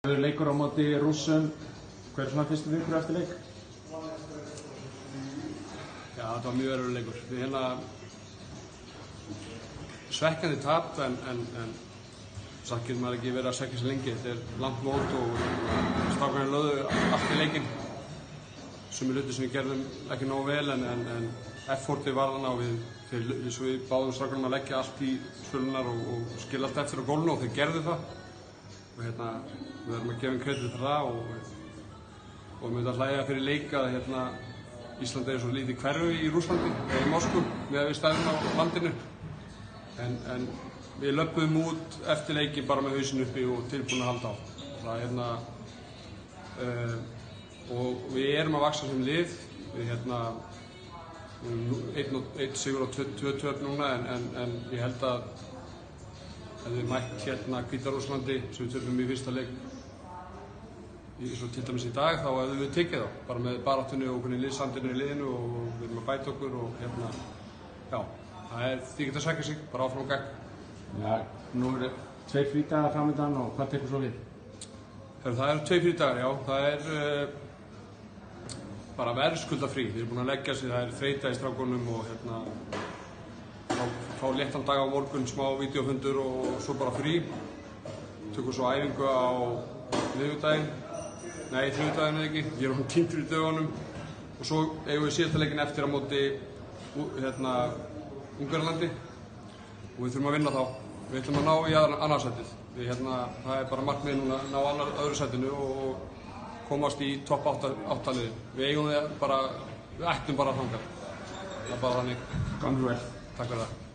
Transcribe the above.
Leikur á móti Rússum. Hver er svona fyrstu viðbrögð eftir leik? Já, þetta var mjög erfiður leikur. Við svekkjandi tap en samt getur maður ekki verið að svekkja sig lengi. Þetta er langt mót og strákarnir lögðu allt í leikinn. Sumir hlutir sem við gerðum ekki nógu vel en effortið var þarna og við báðum strákarnum að leggja allt í svölunar og skilja allt eftir á gólfinu og þeir gerðu það. Og við verðum að gefa þeim kredit fyrir það og við myndum að hlæja fyrir leik að Ísland er svo lítið hverfi í Rússlandi eða í Moskvu meðan við stæðum á landinu. En við löbbuðum út eftir leiki bara með hausinn uppi og tilbúin að halda á. Og við erum að vaxa sem lið. Við einn sigur og 2 töp núna en ég held að ef við mætt Hvíta-Rússlandi sem við töpum í fyrsta leik svo til dæmis í dag þá hefðum við tekið þá bara með baráttunni og liðsandinu í liðinu og við erum að bæta okkur og já, það er því að sækja sig bara áfram og gegn. Já, nú eru 2 frídagar framöndan og hvað tekur svo við? Það eru 2 frídagar, já, það er bara verðskulda frí. Þeir eru búin að leggja sig, það er þreyta í strákunum og fá léttan dag á morgun, smá vídeofundur og svo bara frí. Tökum svo æfingu á miðvikudaginn, nei þriðjudaginn eða ekki, ég er týndur í dögunum og svo eigum við síðasta leikinn eftir á móti Ungverjalandi og við þurfum að vinna þá. Við ætlum að ná í annarsætið. Það er bara markmiðið núna að ná öðru sætinu og komast í topp 8 liðin. Við eigum við ættum bara að þangað. Það er bara þannig. Gangi vel. Takk fyrir það.